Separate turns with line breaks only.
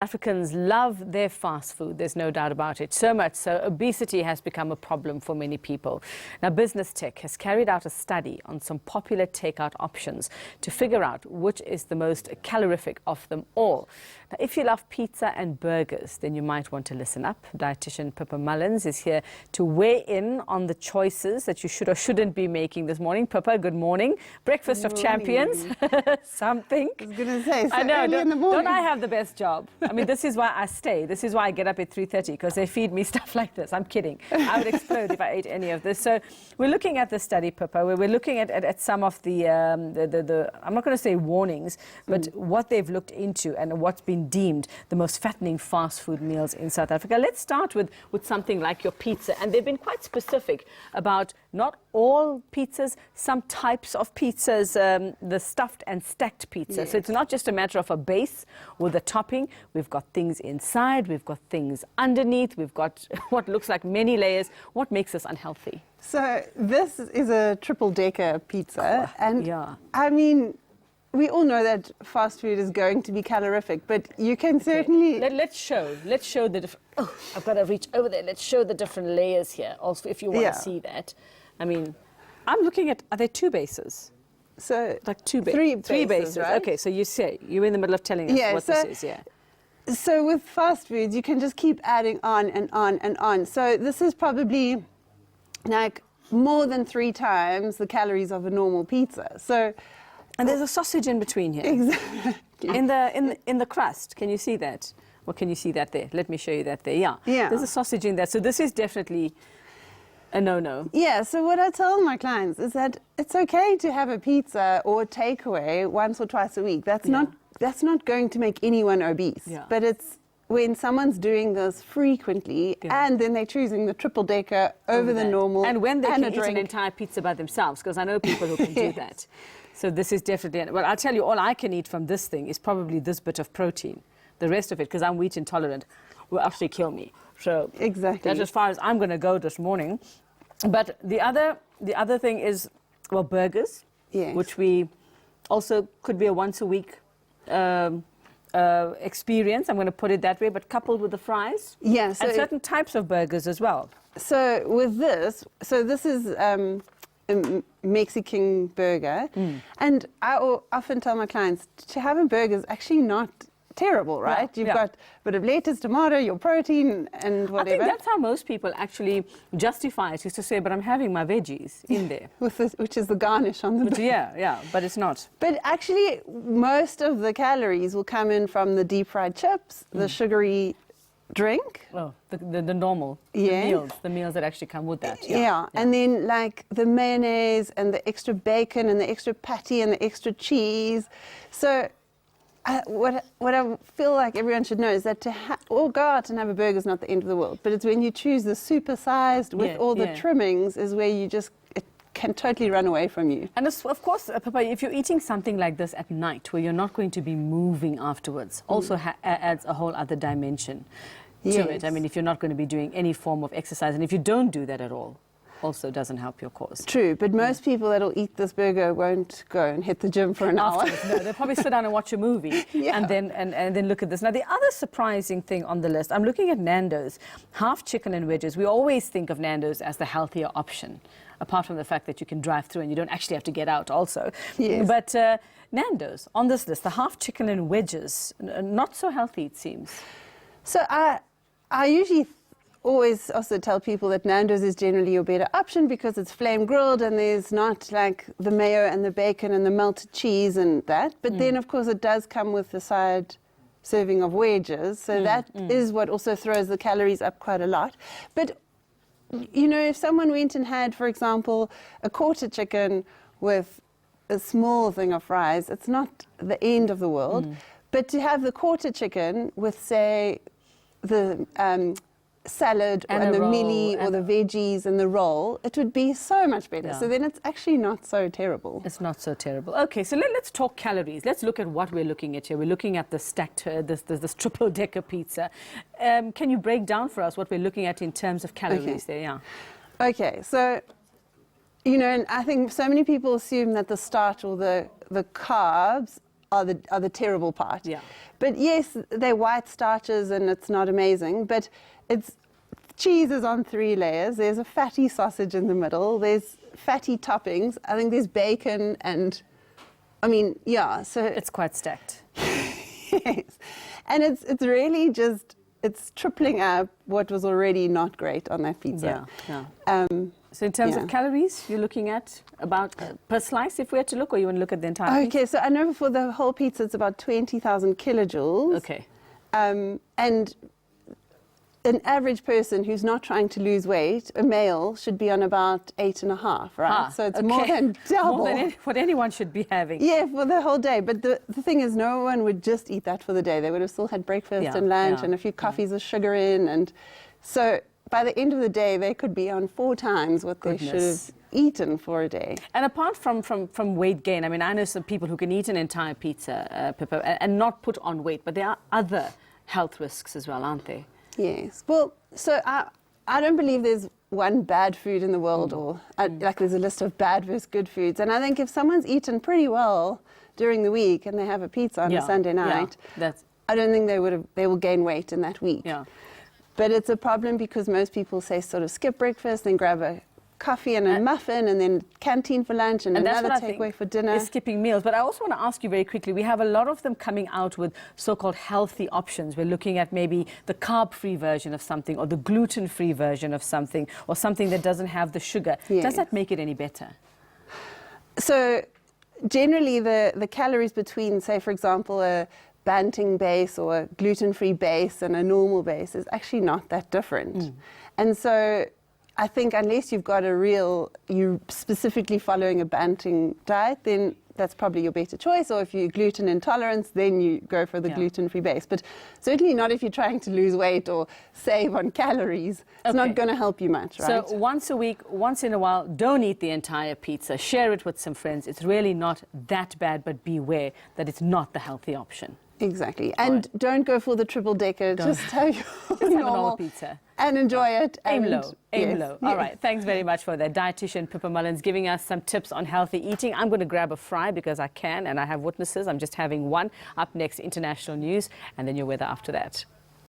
Africans love their fast food, there's no doubt about it. So much so, obesity has become a problem for many people. Now, Business Tech has carried out a study on some popular takeout options to figure out which is the most calorific of them all. Now, if you love pizza and burgers, then you might want to listen up. Dietitian Pippa Mullins is here to weigh in on the choices that you should or shouldn't be making this morning. Pippa, good morning. Breakfast of champions. Something.
I was going to say, so
I know,
early in the morning.
Don't I have the best job? I mean, this is why I stay. This is why I get up at 3:30, because they feed me stuff like this. I'm kidding. I would explode if I ate any of this. So we're looking at the study, Pippa, where we're looking at some of the I'm not going to say warnings, but what they've looked into and what's been deemed the most fattening fast food meals in South Africa. Let's start with something like your pizza. And they've been quite specific about not all pizzas, some types of pizzas, the stuffed and stacked pizza.
Yes.
So it's not just a matter of a base with a topping. We've got things inside, we've got things underneath, we've got what looks like many layers. What makes this unhealthy?
So this is a triple-decker pizza, and
yeah.
I mean, we all know that fast food is going to be calorific, but you can certainly...
Let's show the different... Oh, I've got to reach over there. Let's show the different layers here, also, if you want to see that. I mean, I'm looking at... Are there two bases?
So
like three bases,
right?
Okay, so you're in the middle of telling us what this is,
So with fast foods, you can just keep adding on and on and on. So this is probably like more than 3 times the calories of a normal pizza. So,
and there's a sausage in between here.
Exactly.
In the crust. Can you see that? Or can you see that there? Let me show you that there. Yeah. There's a sausage in there. So this is definitely a no-no.
Yeah, so what I tell my clients is that it's okay to have a pizza or a takeaway once or twice a week. That's not going to make anyone obese.
Yeah.
But it's when someone's doing this frequently and then they're choosing the triple-decker over the normal.
And when they
and
can eat an entire pizza by themselves, because I know people who can do that. So this is definitely... Well, I'll tell you, all I can eat from this thing is probably this bit of protein. The rest of it, because I'm wheat intolerant, will actually kill me. So
exactly.
That's as far as I'm going to go this morning. But the other thing is, well, burgers, which we also could be a once-a-week experience. I'm going to put it that way, but coupled with the fries.
Yeah. So
and certain types of burgers as well.
So with this, this is a Mexican burger. And I often tell my clients to have a burger is actually not terrible, right? You've got a bit of lettuce, tomato, your protein and whatever.
I think that's how most people actually justify it, is to say, but I'm having my veggies in there.
Which is the garnish on the burger.
Yeah, but it's not.
But actually, most of the calories will come in from the deep-fried chips, the sugary drink.
Oh, the normal the meals that actually come with that.
Yeah, and then like the mayonnaise and the extra bacon and the extra patty and the extra cheese. So what I feel like everyone should know is that go out and have a burger is not the end of the world. But it's when you choose the super-sized with all the trimmings is where you just... it can totally run away from you.
And of course, Pippa, if you're eating something like this at night where you're not going to be moving afterwards, also adds a whole other dimension to it. I mean, if you're not going to be doing any form of exercise, and if you don't do that at all, also doesn't help your cause.
True, but most people that'll eat this burger won't go and hit the gym for an hour.
No, they'll probably sit down and watch a movie and then look at this. Now, the other surprising thing on the list, I'm looking at Nando's, half chicken and wedges. We always think of Nando's as the healthier option, apart from the fact that you can drive through and you don't actually have to get out also.
Yes.
But Nando's, on this list, the half chicken and wedges, not so healthy, it seems.
So I usually always also tell people that Nando's is generally your better option because it's flame grilled and there's not like the mayo and the bacon and the melted cheese and that. But then, of course, it does come with the side serving of wedges. So that is what also throws the calories up quite a lot. But, you know, if someone went and had, for example, a quarter chicken with a small thing of fries, it's not the end of the world. But to have the quarter chicken with, say, the... salad and the mealie or the veggies and the roll, it would be so much better. So then it's actually not so terrible.
It's not so terrible. Okay, so let's talk calories. Let's look at what we're looking at here. We're looking at the stacked, this triple-decker pizza. Can you break down for us what we're looking at in terms of calories there? Yeah.
Okay, so, you know, and I think so many people assume that the starch or the carbs are the terrible part.
Yeah.
But yes, they're white starches and it's not amazing, but cheese is on 3 layers. There's a fatty sausage in the middle. There's fatty toppings. I think there's bacon and, I mean, yeah. So
It's quite stacked.
yes. And it's really just, it's tripling up what was already not great on that pizza.
Yeah. So in terms
yeah.
of calories, you're looking at about per slice, if we had to look, or you want to look at the entire
Okay, so I know for the whole pizza it's about 20,000 kilojoules.
Okay.
And an average person who's not trying to lose weight, a male, should be on about 8.5, right? So it's more than double.
More than what anyone should be having.
Yeah, for the whole day. But the thing is, no one would just eat that for the day. They would have still had breakfast and lunch and a few coffees with sugar in. And so by the end of the day, they could be on 4 times what they should have eaten for a day.
And apart from weight gain, I mean, I know some people who can eat an entire pizza, Pippa, and not put on weight, but there are other health risks as well, aren't there?
Yes. Well, so I don't believe there's one bad food in the world or like there's a list of bad versus good foods. And I think if someone's eaten pretty well during the week and they have a pizza on a Sunday night, I don't think they will gain weight in that week.
Yeah.
But it's a problem because most people say sort of skip breakfast, then grab a coffee and a muffin and then canteen for lunch and another takeaway for dinner.
Is skipping meals. But I also want to ask you very quickly, we have a lot of them coming out with so-called healthy options. We're looking at maybe the carb-free version of something or the gluten-free version of something or something that doesn't have the sugar.
Yes.
Does that make it any better?
So generally the calories between, say, for example, a banting base or a gluten-free base and a normal base is actually not that different. And so I think unless you've got you're specifically following a banting diet, then that's probably your better choice. Or if you're gluten intolerant, then you go for the gluten-free base. But certainly not if you're trying to lose weight or save on calories. It's not going to help you much, right?
So once a week, once in a while, don't eat the entire pizza. Share it with some friends. It's really not that bad, but beware that it's not the healthy option.
Exactly. And don't go for the triple decker. Just have your
normal pizza.
And enjoy it.
Aim
and
low. Aim low. All right. Thanks very much for that. Dietitian Pippa Mullins giving us some tips on healthy eating. I'm going to grab a fry because I can and I have witnesses. I'm just having one. Up next, international news and then your weather after that.